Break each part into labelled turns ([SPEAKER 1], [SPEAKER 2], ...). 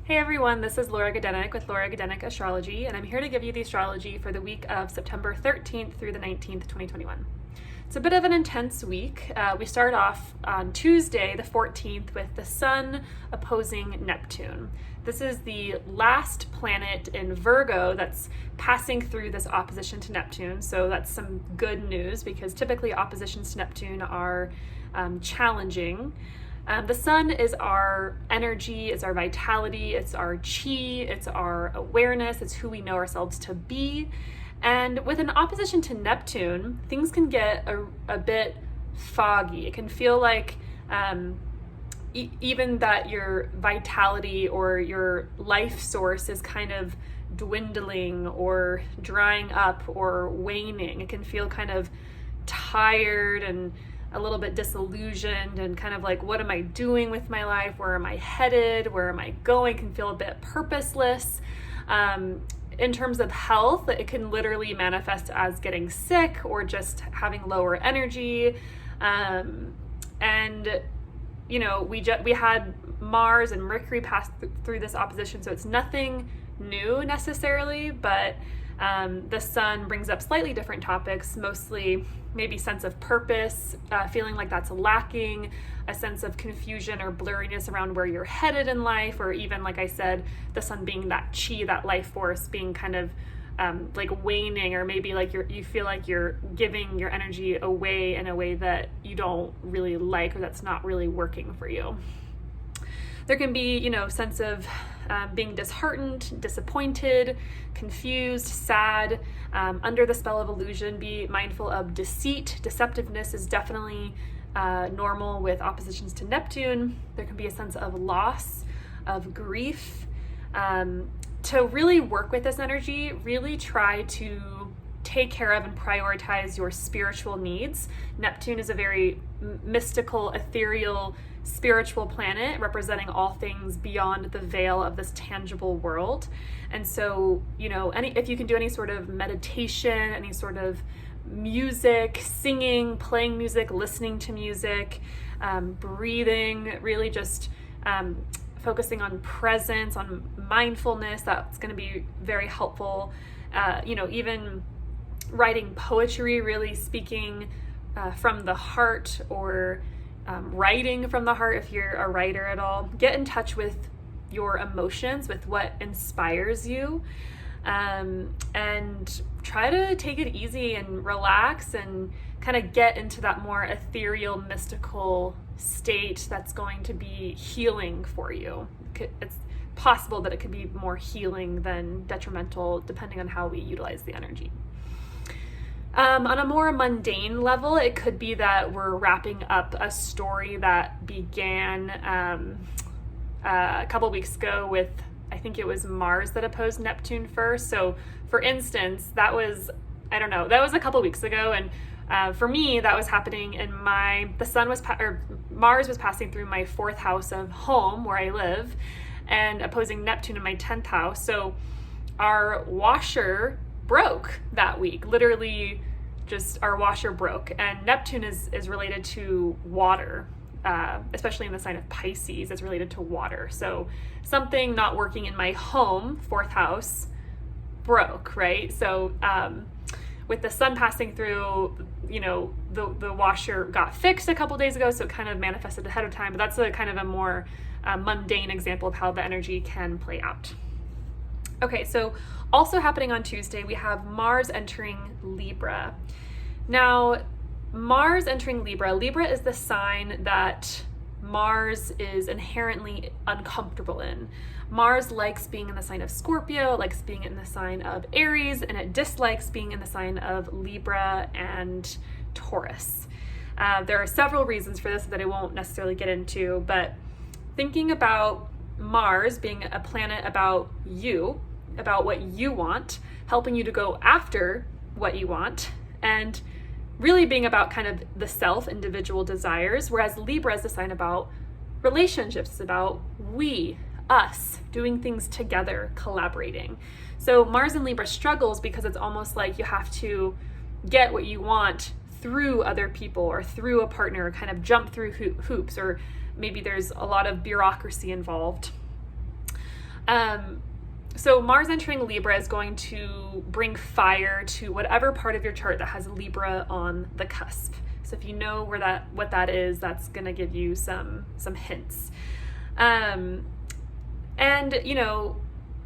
[SPEAKER 1] Hey everyone, this is Laura Gadenik with Laura Gadenik Astrology, and I'm here to give you the astrology for the week of September 13th through the 19th, 2021. It's a bit of an intense week. We start off on Tuesday, the 14th, with the Sun opposing Neptune. This is the last planet in Virgo that's passing through this opposition to Neptune, so that's some good news because typically oppositions to Neptune are challenging. The sun is our energy, it's our vitality, it's our chi, it's our awareness, it's who we know ourselves to be. And with an opposition to Neptune, things can get a bit foggy. It can feel like even that your vitality or your life source is kind of dwindling or drying up or waning. It can feel kind of tired and a little bit disillusioned and kind of like, what am I doing with my life? Where am I headed? Where am I going? Can feel a bit purposeless. In terms of health, it can literally manifest as getting sick or just having lower energy. And you know, we had Mars and Mercury pass through this opposition, so it's nothing new necessarily, but the sun brings up slightly different topics, mostly maybe sense of purpose, feeling like that's lacking, a sense of confusion or blurriness around where you're headed in life, or even, like I said, the sun being that chi, that life force, being kind of like waning, or maybe like you feel like you're giving your energy away in a way that you don't really like, or that's not really working for you. There can be, sense of being disheartened, disappointed, confused, sad, under the spell of illusion. Be mindful of deceit. Deceptiveness is definitely normal with oppositions to Neptune. There can be a sense of loss, of grief. To really work with this energy, really try to take care of and prioritize your spiritual needs. Neptune is a very mystical, ethereal, spiritual planet representing all things beyond the veil of this tangible world. And so, if you can do any sort of meditation, any sort of music, singing, playing music, listening to music, breathing, really just focusing on presence, on mindfulness, that's going to be very helpful. Even writing poetry, really speaking from the heart, or writing from the heart if you're a writer at all. Get in touch with your emotions, with what inspires you, and try to take it easy and relax and kind of get into that more ethereal, mystical state that's going to be healing for you. It's possible that it could be more healing than detrimental, depending on how we utilize the energy. On a more mundane level, it could be that we're wrapping up a story that began a couple weeks ago with, I think it was Mars that opposed Neptune first. So for instance, that was a couple weeks ago. And for me, that was happening in Mars was passing through my 4th house of home where I live and opposing Neptune in my 10th house. So our washer broke that week. Literally, just our washer broke. And Neptune is related to water, especially in the sign of Pisces. It's related to water. So something not working in my home, 4th house, broke, right? So with the sun passing through, the washer got fixed a couple days ago, so it kind of manifested ahead of time. But that's a kind of a more mundane example of how the energy can play out. Okay, so also happening on Tuesday, we have Mars entering Libra. Now, Mars entering Libra is the sign that Mars is inherently uncomfortable in. Mars likes being in the sign of Scorpio, likes being in the sign of Aries, and it dislikes being in the sign of Libra and Taurus. There are several reasons for this that I won't necessarily get into, but thinking about Mars being a planet about you, about what you want, helping you to go after what you want, and really being about kind of the self, individual desires, whereas Libra is a sign about relationships. It's about we, us, doing things together, collaborating. So Mars in Libra struggles because it's almost like you have to get what you want through other people or through a partner, kind of jump through hoops, or maybe there's a lot of bureaucracy involved. So Mars entering Libra is going to bring fire to whatever part of your chart that has Libra on the cusp. So if you know what that is, that's going to give you some hints. And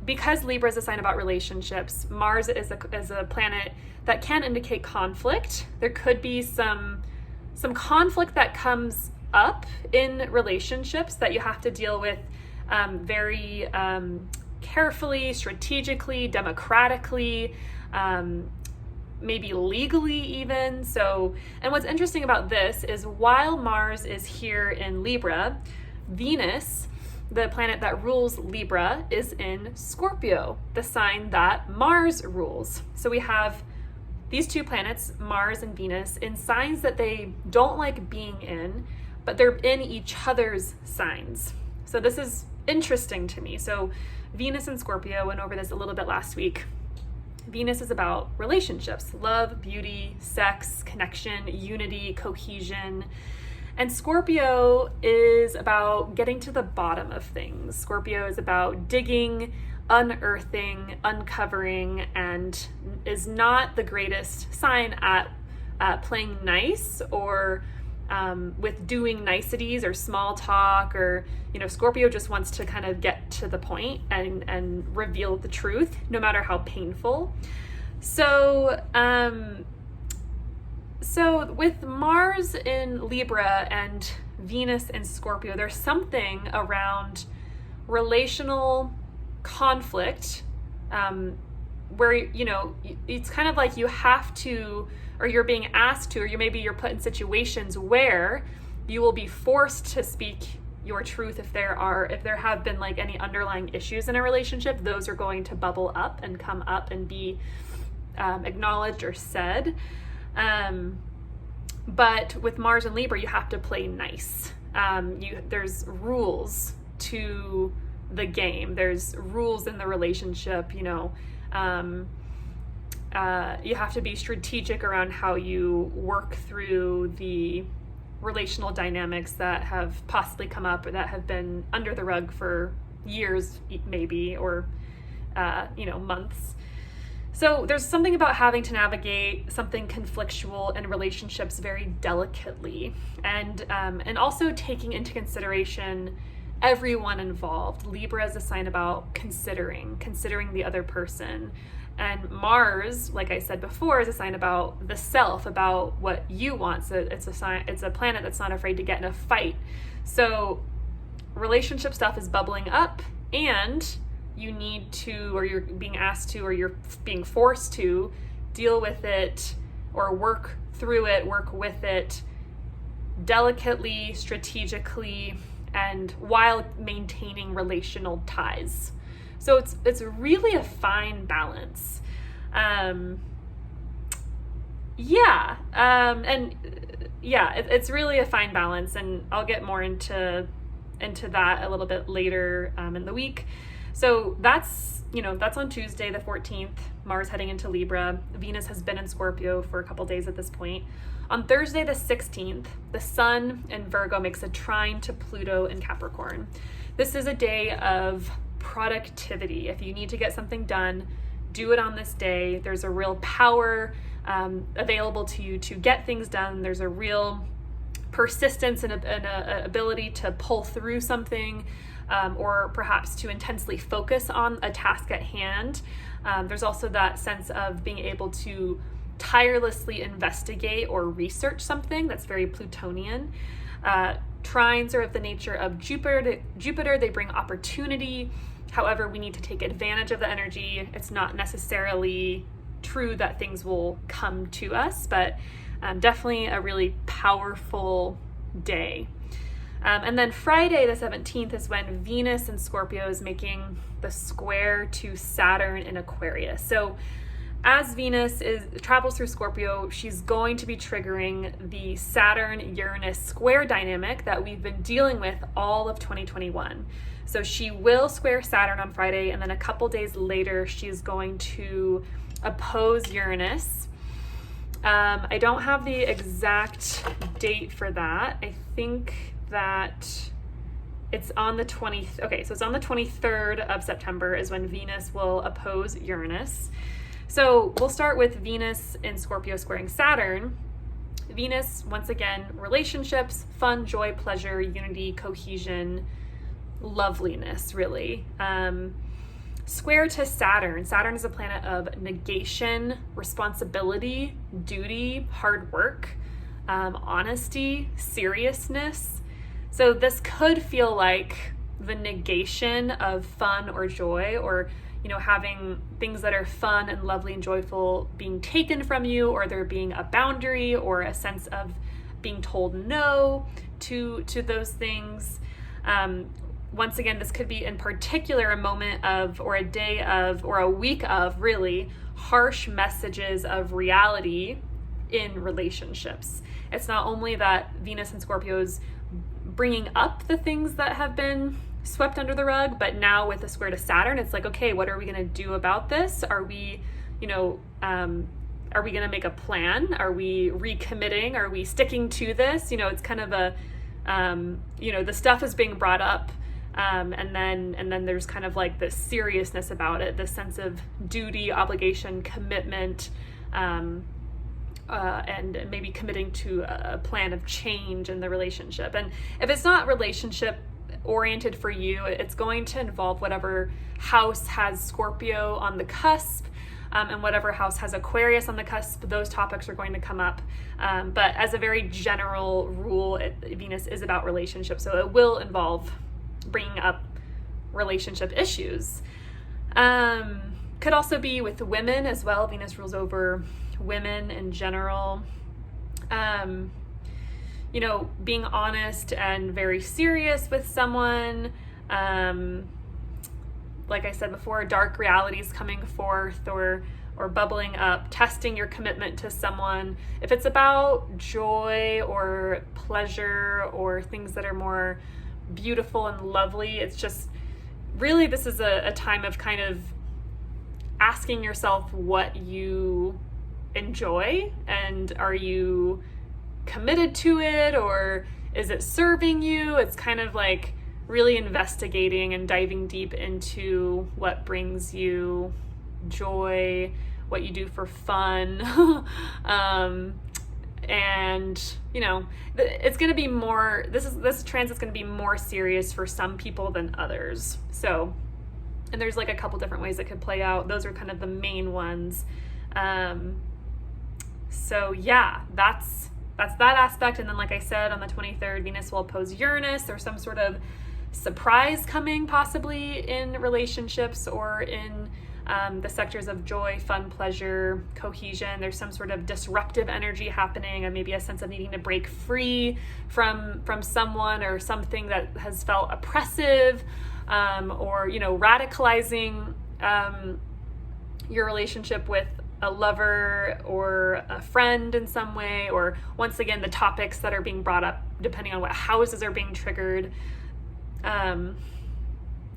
[SPEAKER 1] because Libra is a sign about relationships, Mars is a planet that can indicate conflict. There could be some conflict that comes up in relationships that you have to deal with very carefully, strategically, democratically, maybe legally even. So, and what's interesting about this is while Mars is here in Libra, Venus, the planet that rules Libra, is in Scorpio, the sign that Mars rules. So we have these two planets, Mars and Venus, in signs that they don't like being in, but they're in each other's signs. So this is interesting to me. So Venus and Scorpio, went over this a little bit last week. Venus is about relationships, love, beauty, sex, connection, unity, cohesion. And Scorpio is about getting to the bottom of things. Scorpio is about digging, unearthing, uncovering, and is not the greatest sign at playing nice or with doing niceties or small talk, or Scorpio just wants to kind of get to the point and reveal the truth, no matter how painful. So with Mars in Libra and Venus in Scorpio, there's something around relational conflict where it's kind of like you have to, or you're being asked to, or you're put in situations where you will be forced to speak your truth. If there have been like any underlying issues in a relationship, those are going to bubble up and come up and be acknowledged or said. But with Mars and Libra, you have to play nice. There's rules to the game. There's rules in the relationship, you have to be strategic around how you work through the relational dynamics that have possibly come up or that have been under the rug for years, maybe, or, months. So there's something about having to navigate something conflictual in relationships very delicately, and also taking into consideration everyone involved. Libra is a sign about considering the other person. And Mars, like I said before, is a sign about the self, about what you want. So it's a planet that's not afraid to get in a fight. So relationship stuff is bubbling up, and you need to, or you're being asked to, or you're being forced to deal with it or work through it, work with it delicately, strategically, and while maintaining relational ties. So it's really a fine balance. It's really a fine balance, and I'll get more into that a little bit later in the week. So that's on Tuesday the 14th, Mars heading into Libra. Venus has been in Scorpio for a couple days at this point. On Thursday the 16th, the Sun in Virgo makes a trine to Pluto in Capricorn. This is a day of productivity. If you need to get something done, do it on this day. There's a real power available to you to get things done. There's a real persistence and a ability to pull through something, or perhaps to intensely focus on a task at hand. There's also that sense of being able to tirelessly investigate or research something. That's very Plutonian. Trines are of the nature of Jupiter. They bring opportunity. However, we need to take advantage of the energy. It's not necessarily true that things will come to us, but definitely a really powerful day. And then Friday the 17th is when Venus in Scorpio is making the square to Saturn in Aquarius. So as Venus travels through Scorpio, she's going to be triggering the Saturn-Uranus square dynamic that we've been dealing with all of 2021. So she will square Saturn on Friday, and then a couple days later, she's going to oppose Uranus. I don't have the exact date for that. I think that it's on the 23rd of September is when Venus will oppose Uranus. So we'll start with Venus in Scorpio squaring Saturn. Venus, once again, relationships, fun, joy, pleasure, unity, cohesion, loveliness, really. Square to Saturn. Saturn is a planet of negation, responsibility, duty, hard work, honesty, seriousness. So this could feel like the negation of fun or joy, or having things that are fun and lovely and joyful being taken from you, or there being a boundary or a sense of being told no to those things. Once again, this could be in particular a moment of, or a day of, or a week of really harsh messages of reality in relationships. It's not only that Venus and Scorpio's bringing up the things that have been swept under the rug, but now with the square to Saturn, it's like, okay, what are we going to do about this? Are we, are we going to make a plan? Are we recommitting? Are we sticking to this? It's kind of a, the stuff is being brought up, and then there's kind of like this seriousness about it, this sense of duty, obligation, commitment, and maybe committing to a plan of change in the relationship. And if it's not relationship oriented for you, it's going to involve whatever house has Scorpio on the cusp, and whatever house has Aquarius on the cusp. Those topics are going to come up. But as a very general rule, Venus is about relationships, so it will involve bringing up relationship issues. Could also be with women as well. Venus rules over women in general. Being honest and very serious with someone. Like I said before, dark realities coming forth or bubbling up, testing your commitment to someone. If it's about joy or pleasure or things that are more beautiful and lovely, it's just really, this is a time of kind of asking yourself what you enjoy, and are you committed to it, or is it serving you? It's kind of like really investigating and diving deep into what brings you joy, what you do for fun. And it's going to be more, this transit's going to be more serious for some people than others. So, and there's like a couple different ways it could play out. Those are kind of the main ones. So yeah, that's that aspect. And then, like I said, on the 23rd, Venus will oppose Uranus. There's some sort of surprise coming possibly in relationships or in the sectors of joy, fun, pleasure, cohesion. There's some sort of disruptive energy happening, and maybe a sense of needing to break free from someone or something that has felt oppressive, or radicalizing your relationship with a lover or a friend in some way, or once again the topics that are being brought up depending on what houses are being triggered.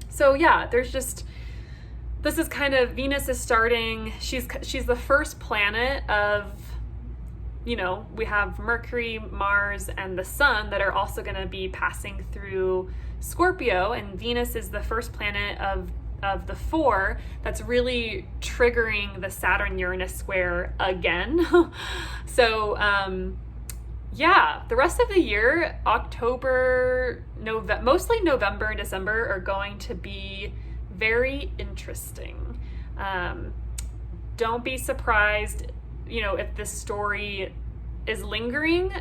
[SPEAKER 1] So yeah, there's just, this is kind of, Venus is starting, she's the first planet of, we have Mercury, Mars, and the Sun that are also going to be passing through Scorpio, and Venus is the first planet of the four that's really triggering the Saturn-Uranus square again. So, yeah, the rest of the year, October, mostly November and December, are going to be very interesting. Don't be surprised, if this story is lingering,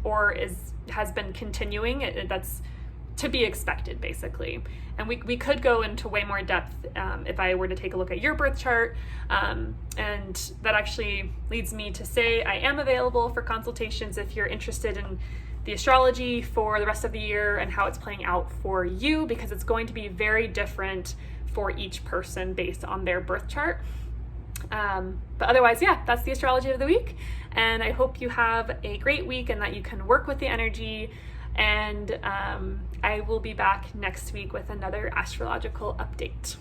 [SPEAKER 1] or has been continuing. That's to be expected, basically. And we could go into way more depth if I were to take a look at your birth chart. And that actually leads me to say I am available for consultations if you're interested in the astrology for the rest of the year and how it's playing out for you, because it's going to be very different for each person based on their birth chart. But otherwise, yeah, that's the astrology of the week. And I hope you have a great week and that you can work with the energy. And I will be back next week with another astrological update.